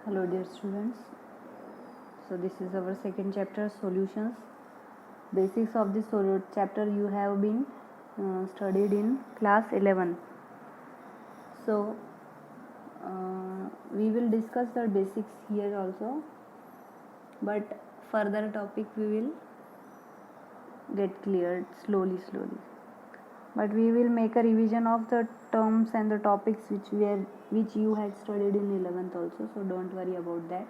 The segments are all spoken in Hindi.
Hello dear students. So this is our second chapter, solutions. Basics of this chapter you have been studied in class 11. So we will discuss the basics here also, but further topic we will get cleared slowly. But we will make a revision of the terms and the topics which you had studied in 11th also. So don't worry about that.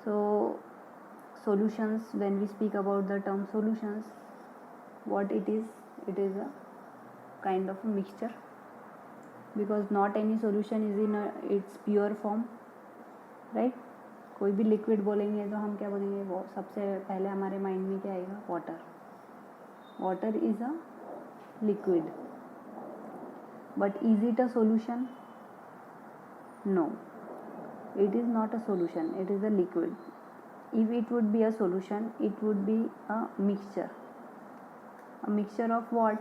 So solutions, when we speak about the term solutions, what it is a kind of a mixture, because not any solution is in its pure form, right? कोई भी लिक्विड बोलेंगे तो हम क्या बोलेंगे, वो सबसे पहले हमारे माइंड में क्या आएगा, water is a liquid. But is it a solution? No, it is not a solution, it is a liquid. If it would be a solution, it would be a mixture of what?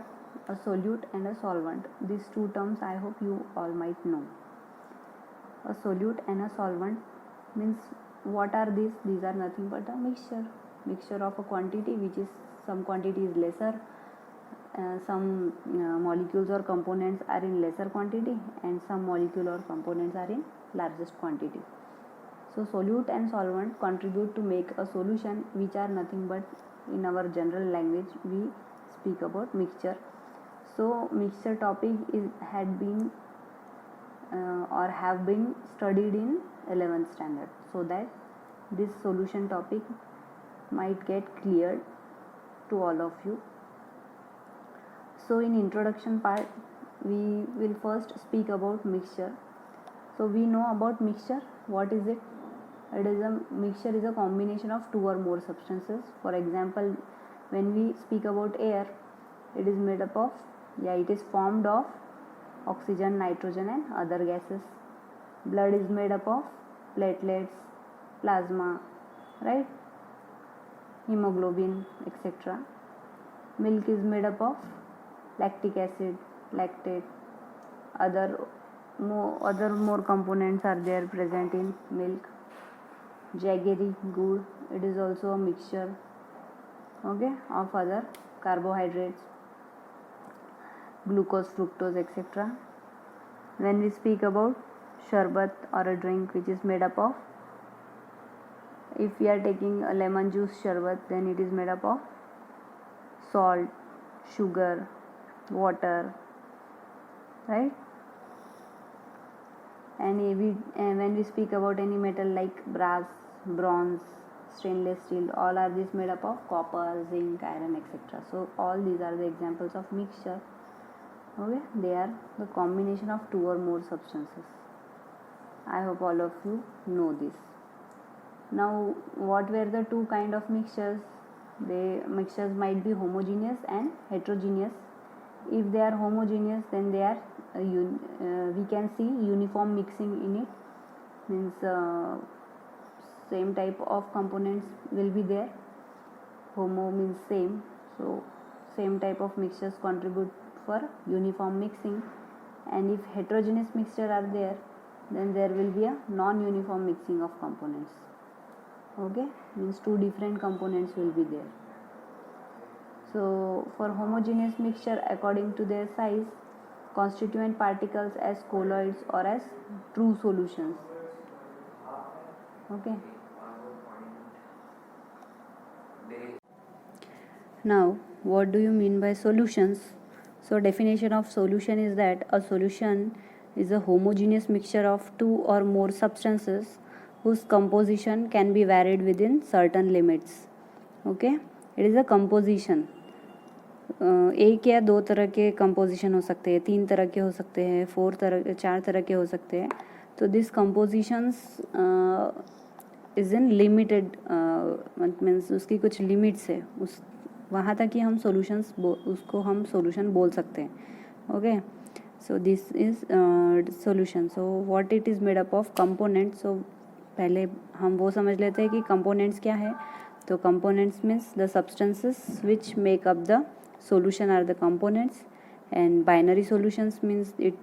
A solute and a solvent. These two terms I hope you all might know. A solute and a solvent means what are these? These are nothing but a mixture of a quantity, which is some quantity is lesser, some molecules or components are in lesser quantity, and some molecule or components are in largest quantity. So solute and solvent contribute to make a solution, which are nothing but, in our general language we speak about mixture. So mixture topic had been or have been studied in 11th standard, so that this solution topic might get cleared to all of you. So in introduction part we will first speak about mixture. So we know about mixture. What is it? Mixture is a combination of two or more substances. For example, when we speak about air, it is made up of, it is formed of oxygen, nitrogen and other gases. Blood is made up of platelets, plasma, right? Hemoglobin, etc. Milk is made up of lactic acid, lactate. Other more components are there present in milk. Jaggery, gur, it is also a mixture, okay, of other carbohydrates, glucose, fructose, etc. When we speak about sharbat or a drink which is made up of, if we are taking a lemon juice sharbat, then it is made up of salt, sugar, water, right? And when we speak about any metal like brass, bronze, stainless steel, all are these made up of copper, zinc, iron, etc. So all these are the examples of mixture, okay? They are the combination of two or more substances. I hope all of you know this. Now what were the two kind of mixtures? Mixtures might be homogeneous and heterogeneous. If they are homogeneous, then they are we can see uniform mixing in it, means same type of components will be there. Homo means same, so same type of mixtures contribute for uniform mixing. And if heterogeneous mixture are there, then there will be a non-uniform mixing of components, okay, means two different components will be there. So for homogeneous mixture, according to their size, constituent particles as colloids or as true solutions, okay. Now what do you mean by solutions? So definition of solution is that a solution is a homogeneous mixture of two or more substances whose composition can be varied within certain limits, okay. It is a composition. एक या दो तरह के कंपोजिशन हो सकते हैं, तीन तरह के हो सकते हैं, चार तरह के हो सकते हैं. तो this compositions is in limited, means उसकी कुछ लिमिट्स है, उस वहाँ तक ही हम उसको हम सोल्यूशन बोल सकते हैं, okay. So this is solution. So what it is made up of components. सो पहले हम वो समझ लेते हैं कि कंपोनेंट्स क्या है. तो components means the substances which make up the solution are the components, and binary solutions means it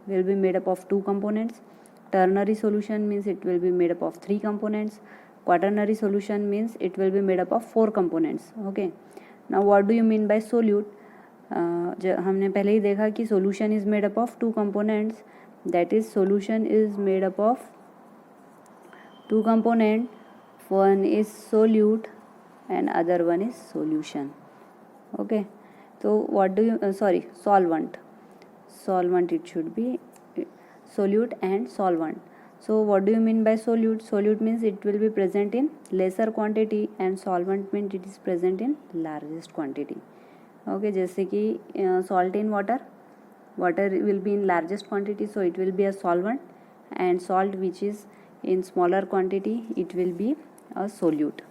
will be made up of two components. Ternary solution means it will be made up of 3 components. Quaternary solution means it will be made up of 4 components. Okay. Now what do you mean by solute? हमने पहले ही देखा कि solution is made up of 2 components. That is, solution is made up of 2 components. One is solute and other one is solution. Okay. So what do you solvent it should be solute and solvent. So what do you mean by solute? Solute means it will be present in lesser quantity and solvent means it is present in largest quantity. Okay, जैसे कि salt in water will be in largest quantity, so it will be a solvent, and salt which is in smaller quantity, it will be a solute.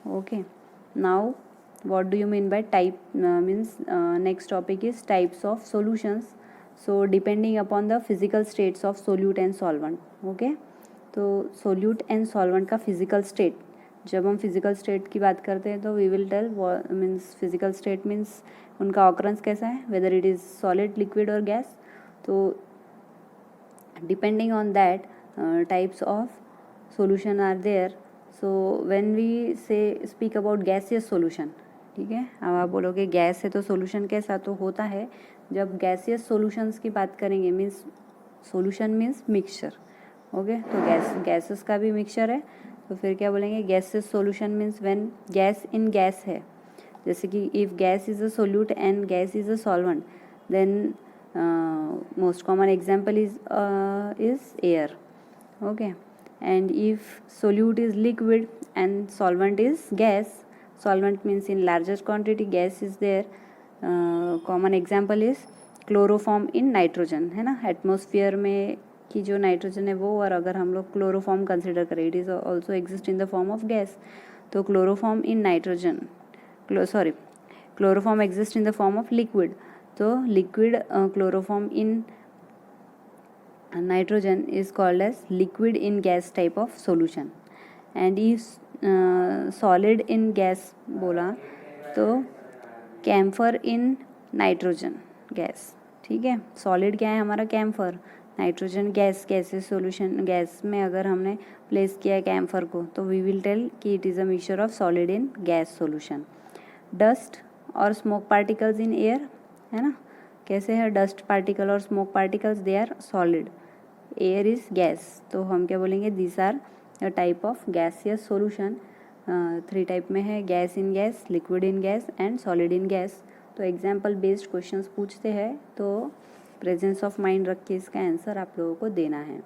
Okay, now what do you mean by type? Next topic is types of solutions. So depending upon the physical states of solute and solvent. Okay, तो solute and solvent का physical state, जब हम physical state की बात करते हैं तो we will tell means physical state means उनका occurrence कैसा है, whether it is solid, liquid or gas. तो depending on that types of solution are there. So when we speak about gaseous solution, ठीक है, अब आप बोलोगे गैस है तो सोल्यूशन कैसा, तो होता है जब गैसियस सॉल्यूशंस की बात करेंगे means solution means mixture. Okay, तो गैसेस का भी मिक्सचर है, तो फिर क्या बोलेंगे gaseous solution means when gas in gas है, जैसे कि if gas is a solute and gas is a solvent, then most common example is air. Okay, and if solute is liquid and solvent is gas, solvent means in largest quantity, gas is there. Common example is chloroform in nitrogen, है ना, एटमॉस्फेयर में की जो नाइट्रोजन है वो, और अगर हम लोग क्लोरोफॉर्म कंसिडर करें it is also exist in the form of gas. तो chloroform in nitrogen chloroform exist in the form of liquid. तो liquid chloroform in nitrogen is called as liquid in gas type of solution. And if solid in gas बोला तो कैम्फर इन नाइट्रोजन गैस. ठीक है, सॉलिड क्या है हमारा camphor, nitrogen gas, gases solution gas में अगर हमने प्लेस किया है कैम्फर को तो वी विल टेल कि it is a mixture of solid in gas solution. Dust और स्मोक पार्टिकल्स इन एयर, है ना, कैसे है डस्ट पार्टिकल और smoke particles, they are solid, air is gas. तो हम क्या बोलेंगे, this are a type of gaseous solution. 3 type में है, gas in gas, liquid in gas and solid in gas. तो एग्जाम्पल बेस्ड क्वेश्चंस पूछते हैं तो प्रेजेंस ऑफ माइंड रख के इसका आंसर आप लोगों को देना है.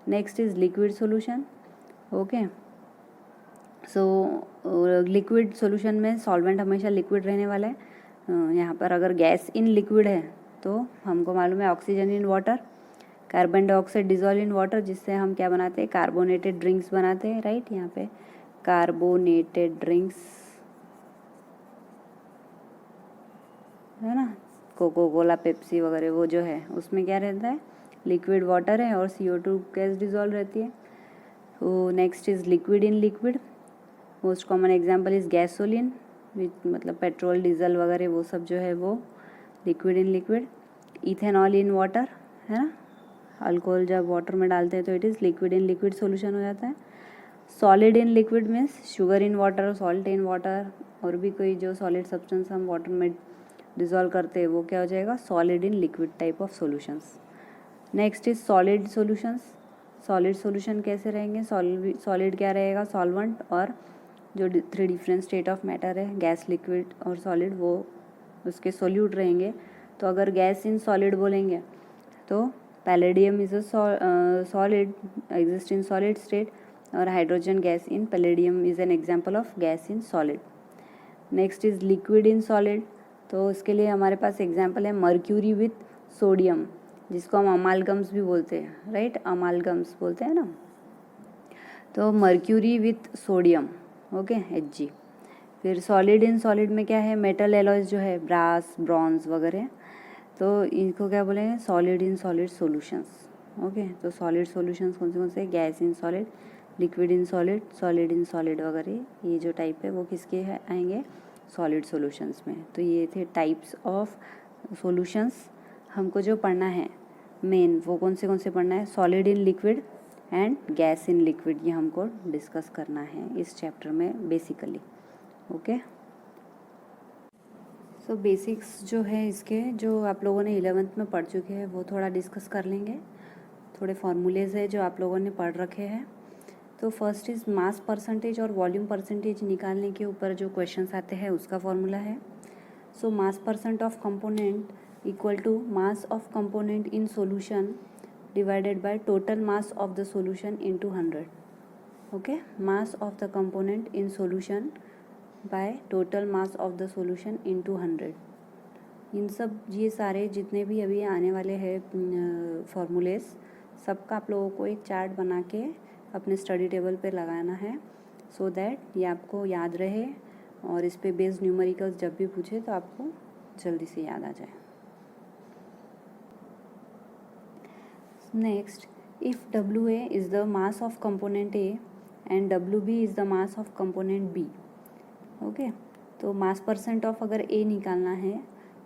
Next is liquid solution. Okay, so liquid solution में सॉल्वेंट हमेशा लिक्विड रहने वाला है. यहाँ पर अगर गैस इन लिक्विड है तो हमको मालूम है oxygen in water, carbon dioxide dissolve in water, जिससे हम क्या बनाते हैं, कार्बोनेटेड ड्रिंक्स बनाते हैं. राइट, यहाँ पे कार्बोनेटेड ड्रिंक्स है ना, कोको कोला, पेप्सी वगैरह, वो जो है उसमें क्या रहता है, लिक्विड वाटर है और CO2 गैस डिजोल्व रहती है. तो next is liquid in liquid. Most common example is gasoline, मतलब पेट्रोल डीजल वगैरह वो सब जो है वो liquid in liquid. Ethanol in water, है ना, अल्कोहल जब वाटर में डालते हैं तो it is liquid in liquid solution हो जाता है. Solid in liquid means sugar in water, salt in water, और भी कोई जो सॉलिड सब्सटेंस हम वाटर में डिजोल्व करते हैं वो क्या हो जाएगा, solid in liquid type of solutions. Next is solid solutions. Solid solution कैसे रहेंगे, सॉलिड क्या रहेगा, सॉल्वेंट, और जो 3 डिफरेंट स्टेट ऑफ मैटर है, गैस, लिक्विड और सॉलिड, वो उसके सोल्यूट रहेंगे. तो अगर गैस इन सॉलिड बोलेंगे तो palladium is a solid, exist in solid state, और hydrogen gas in palladium is an example of gas in solid. Next is liquid in solid. तो इसके लिए हमारे पास एग्जांपल है मर्क्यूरी विथ सोडियम, जिसको हम अमालगम्स भी बोलते हैं. राइट, अमालगम्स बोलते हैं ना. तो mercury with sodium, okay, Hg. फिर सॉलिड इन सॉलिड में क्या है, मेटल एलॉयज जो है, ब्रास, ब्रॉन्ज वगैरह, तो इनको क्या बोलेंगे, solid in solid solutions. Okay, तो सॉलिड सॉल्यूशंस कौन से, gas in solid, liquid in solid, solid in solid वगैरह, ये जो टाइप है वो किसके है आएंगे, सॉलिड सॉल्यूशंस में. तो ये थे टाइप्स ऑफ सॉल्यूशंस हमको जो पढ़ना है. मेन वो कौन से पढ़ना है, solid in liquid and gas in liquid, ये हमको डिस्कस करना है इस चैप्टर में बेसिकली। ओके, सो बेसिक्स जो है इसके, जो आप लोगों ने 11th में पढ़ चुके हैं वो थोड़ा डिस्कस कर लेंगे। थोड़े फॉर्मूलेज है जो आप लोगों ने पढ़ रखे हैं। तो फर्स्ट इज़ मास परसेंटेज और वॉल्यूम परसेंटेज निकालने के ऊपर जो क्वेश्चंस आते हैं उसका फॉर्मूला है। So mass percent of component equal to mass of component in solution divided by total mass of the solution into 100। Okay, mass of the component in solution by total mass of the solution into 100। इन सब ये सारे जितने भी अभी आने वाले हैं फॉर्मूलेज, सबका आप लोगों को एक चार्ट बना के अपने स्टडी टेबल पे लगाना है, सो दैट ये आपको याद रहे और इस पे बेस्ड न्यूमेरिकल्स जब भी पूछे तो आपको जल्दी से याद आ जाए। Next, if WA is the mass of component A and WB is the mass of component B। Okay, तो मास परसेंट ऑफ अगर A निकालना है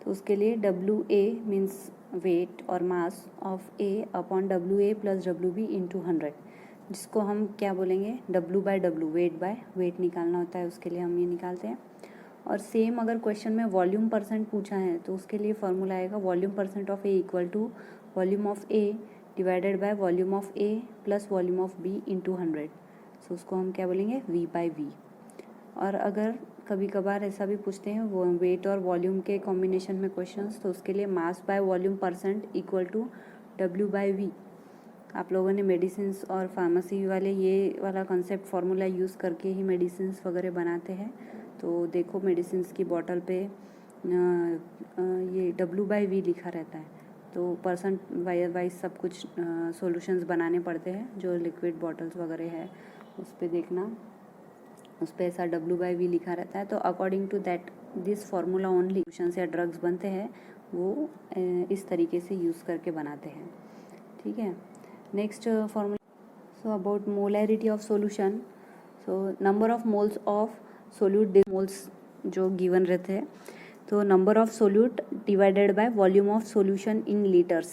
तो उसके लिए WA मीन्स वेट और mass of A upon WA plus WB into 100, जिसको हम क्या बोलेंगे, W/W, वेट बाय वेट निकालना होता है, उसके लिए हम ये निकालते हैं। और सेम अगर क्वेश्चन में वॉल्यूम परसेंट पूछा है तो उसके लिए फॉर्मूला आएगा volume percent of A equal to volume of A divided by volume of A plus volume of B into 100। So उसको हम क्या बोलेंगे, V/V। और अगर कभी कभार ऐसा भी पूछते हैं वो वेट और वॉल्यूम के कॉम्बिनेशन में क्वेश्चंस, तो उसके लिए mass by volume percent equal to W/V। आप लोगों ने मेडिसिन्स और फार्मेसी वाले ये वाला कंसेप्ट फार्मूला यूज़ करके ही मेडिसिन्स वगैरह बनाते हैं। तो देखो मेडिसिन्स की बॉटल पे ये W/V लिखा रहता है, तो परसेंट वाइज सब कुछ सॉल्यूशंस बनाने पड़ते हैं। जो लिक्विड बॉटल्स वगैरह है उस पर देखना, उस पर ऐसा W/V लिखा रहता है। तो according to that this formula only solutions या ड्रग्स बनते हैं वो इस तरीके से यूज़ करके बनाते हैं। ठीक है, next formula, so about molarity of solution. So number of moles of solute, moles जो गिवन रहते हैं, तो number of solute divided by volume of solution in litres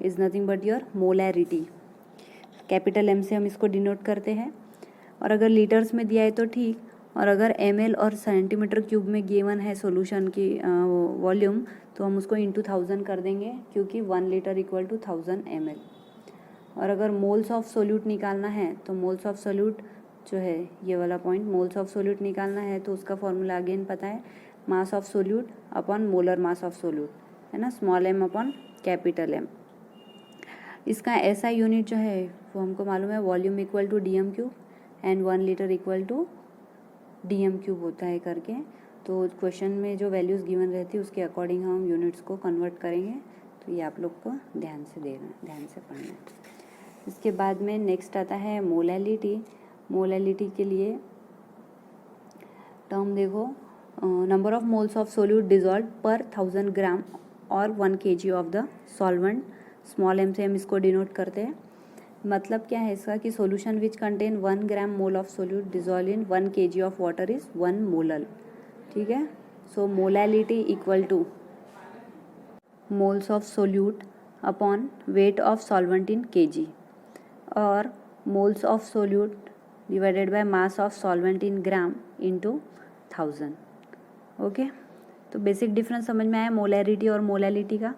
is nothing but your molarity. Capital M से हम इसको डिनोट करते हैं। और अगर लीटर्स में दिया है तो ठीक, और अगर ml और सेंटीमीटर क्यूब में गिवन है सॉल्यूशन की वॉल्यूम, तो हम उसको इंटू 1000 कर देंगे, क्योंकि 1 लीटर इक्वल टू 1000 ml। और अगर मोल्स ऑफ सोल्यूट निकालना है तो मोल्स ऑफ सोल्यूट जो है ये वाला पॉइंट, मोल्स ऑफ सोल्यूट निकालना है तो उसका फॉर्मूला अगेन पता है, mass of solute upon molar mass of solute, है ना, small m upon capital M। इसका ऐसा यूनिट जो है वो हमको मालूम है, volume equal to DM³ and 1 litre equal to DM³ होता है करके। तो क्वेश्चन में जो वैल्यूज़ गिवन रहती है उसके अकॉर्डिंग हम यूनिट्स को कन्वर्ट करेंगे। तो ये आप लोग को ध्यान से देना, ध्यान से पढ़ना है। इसके बाद में नेक्स्ट आता है मोलैलिटी। मोलैलिटी के लिए टर्म देखो, number of moles of solute dissolve पर 1000 ग्राम और 1 kg of the solvent, small m से हम इसको डिनोट करते हैं। मतलब क्या है इसका कि solution which contain 1 gram mole of solute dissolve in 1 kg of water is 1 molal. ठीक है, so molality equal to moles of solute upon weight of solvent in kg, और moles of solute divided by mass of solvent in gram into 1000। Okay, तो बेसिक डिफरेंस समझ में आया मोलैरिटी और मोलैलिटी का।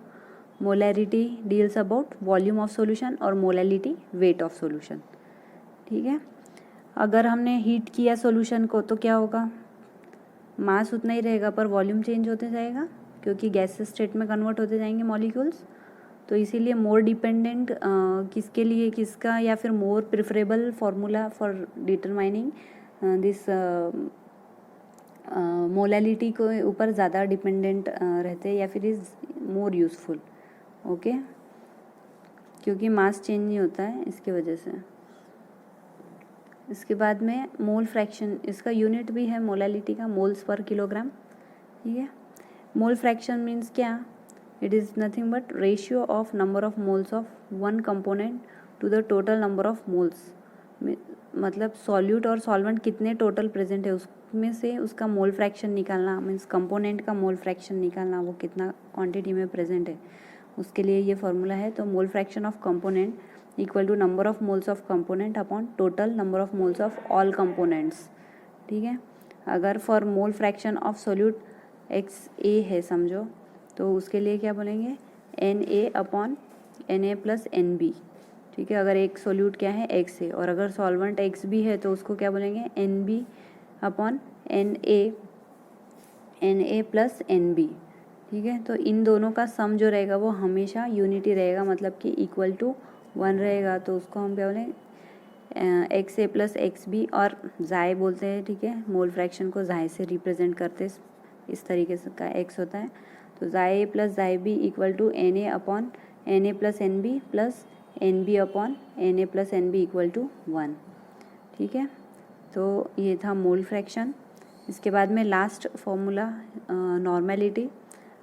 Molarity deals about volume of solution और मोलैलिटी वेट ऑफ सॉल्यूशन। ठीक है, अगर हमने हीट किया सॉल्यूशन को तो क्या होगा, मास उतना ही रहेगा पर वॉल्यूम चेंज होते जाएगा, क्योंकि गैसेस स्टेट में कन्वर्ट होते जाएंगे मॉलिक्यूल्स। तो इसीलिए मोर डिपेंडेंट किसके लिए किसका, या फिर more preferable formula for determining this molality के ऊपर ज़्यादा डिपेंडेंट रहते हैं, या फिर इज़ मोर यूज़फुल। ओके, क्योंकि मास चेंज नहीं होता है इसकी वजह से। इसके बाद में मोल फ्रैक्शन, इसका यूनिट भी है मोलैलिटी का, मोल्स पर किलोग्राम। ठीक है, मोल फ्रैक्शन मीन्स क्या, it is nothing but ratio of number of moles of one component to the total number of moles. मतलब सॉल्यूट और सॉल्वेंट कितने टोटल प्रेजेंट है उसमें से उसका मोल फ्रैक्शन निकालना, मीन्स कंपोनेंट का मोल फ्रैक्शन निकालना, वो कितना क्वांटिटी में प्रेजेंट है उसके लिए ये फॉर्मूला है। तो mole fraction of component equal to number of moles of component upon total number of moles of all components, ठीक है। अगर for mole fraction of solute XA है समझो, तो उसके लिए क्या बोलेंगे, NA upon NA plus NB, ठीक है। अगर एक सोल्यूट क्या है X है, और अगर सॉल्वेंट XB है तो उसको क्या बोलेंगे, NB upon NA plus NB, ठीक है। तो इन दोनों का सम जो रहेगा वो हमेशा यूनिटी रहेगा, मतलब कि इक्वल टू 1 रहेगा। तो उसको हम क्या बोलेंगे, XA प्लस XB, और जाए बोलते हैं, ठीक है। मोल फ्रैक्शन को जाए से रिप्रेजेंट करते, इस तरीके से का X होता है। तो जाए A प्लस जाए B equal to NA upon NA plus NB plus NB upon NA plus NB equal to 1, ठीक है। तो ये था मोल फ्रैक्शन। इसके बाद में last formula normality.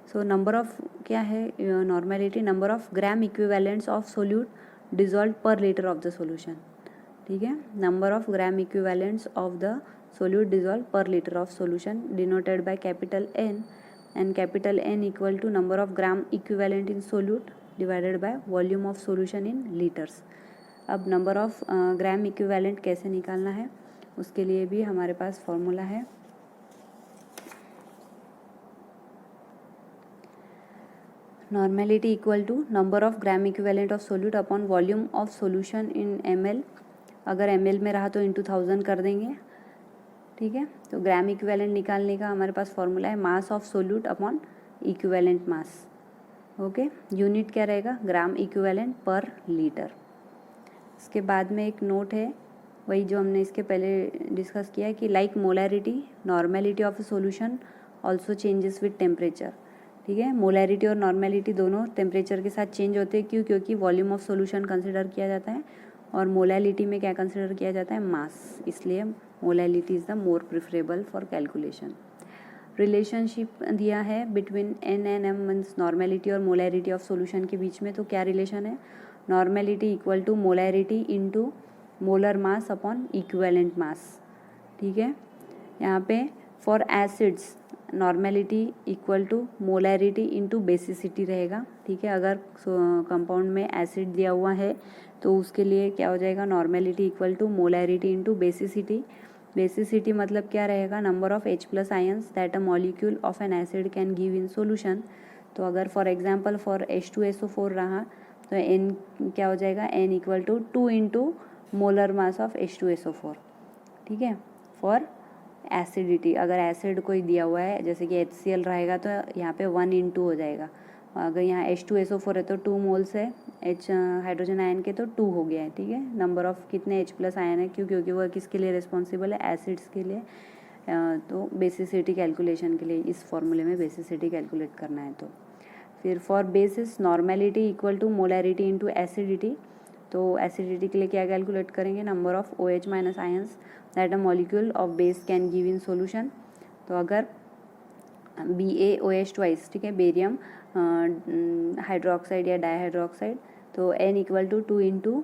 So number of क्या है normality, number of gram equivalents of solute dissolve per litre of the solution, ठीक है। Number of gram equivalents of the solute dissolve per litre of solution denoted by capital N, and capital N equal to number of gram equivalent in solute divided by volume of solution in litres. अब नंबर ऑफ ग्राम इक्विवेलेंट कैसे निकालना है, उसके लिए भी हमारे पास फॉर्मूला है। Normality equal to number of gram equivalent of solute upon volume of solution in ml, अगर ml में रहा तो इंटू 1000 कर देंगे, ठीक है। तो ग्राम इक्विवेलेंट निकालने का हमारे पास फॉर्मूला है mass of solute upon equivalent mass, okay. Unit क्या रहेगा, ग्राम इक्विवेलेंट पर लीटर। इसके बाद में एक नोट है, वही जो हमने इसके पहले डिस्कस किया है कि like molarity normality of a solution also changes with temperature, ठीक है। मोलैरिटी और नॉर्मेलिटी दोनों टेम्परेचर के साथ चेंज होते हैं, क्यों, क्योंकि वॉल्यूम ऑफ सॉल्यूशन कंसिडर किया जाता है, और मोलैलिटी में क्या कंसिडर किया जाता है, मास, इसलिए molality is the more preferable for calculation. Relationship दिया है between N and M means normality और मोलैरिटी ऑफ सॉल्यूशन के बीच में, तो क्या रिलेशन है, normality equal to molarity into molar mass upon equivalent mass, ठीक है। यहाँ पे for acids normality equal to molarity into basicity रहेगा, ठीक है। अगर कंपाउंड में एसिड दिया हुआ है तो उसके लिए क्या हो जाएगा, normality equal to molarity into basicity. Basicity मतलब क्या रहेगा, number of H plus ions that a molecule of an acid can give in solution. तो अगर फॉर एग्जांपल फॉर H2SO4 रहा तो N क्या हो जाएगा, N equal to 2 into molar mass of H2SO4, ठीक है। फॉर एसिडिटी, अगर एसिड कोई दिया हुआ है जैसे कि HCl रहेगा तो यहाँ पे 1 इंटू हो जाएगा। अगर यहाँ H2SO4 है तो 2 मोल्स है H हाइड्रोजन आयन के, तो 2 हो गया है, ठीक है। नंबर ऑफ कितने H प्लस आयन है, क्यों, क्योंकि वह किसके लिए रिस्पॉन्सिबल है, एसिड्स के लिए। तो बेसिसिटी कैलकुलेशन के लिए इस फॉर्मूले में बेसिसिटी कैलकुलेट करना है। तो फिर for bases normality equal to molarity into acidity, तो एसिडिटी के लिए क्या कैलकुलेट करेंगे, number of OH minus ions that a molecule of base can give in solution. तो अगर BaOH ट्वाइस, ठीक है, बेरियम हाइड्रोक्साइड या डाईहाइड्रोक्साइड, तो N equal to 2 into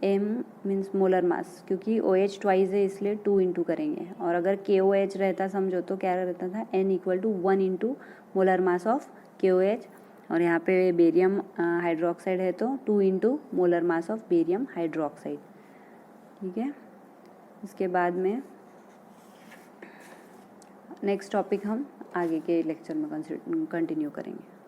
M means molar mass, क्योंकि OH ट्वाइस है इसलिए 2 इंटू करेंगे। और अगर KOH रहता समझो तो क्या रहता था, N equal to 1 into molar mass of KOH, और यहाँ पे बेरियम हाइड्रोक्साइड है तो 2 into molar mass of barium hydroxide, ठीक है। इसके बाद में नेक्स्ट टॉपिक हम आगे के लेक्चर में कंटिन्यू करेंगे।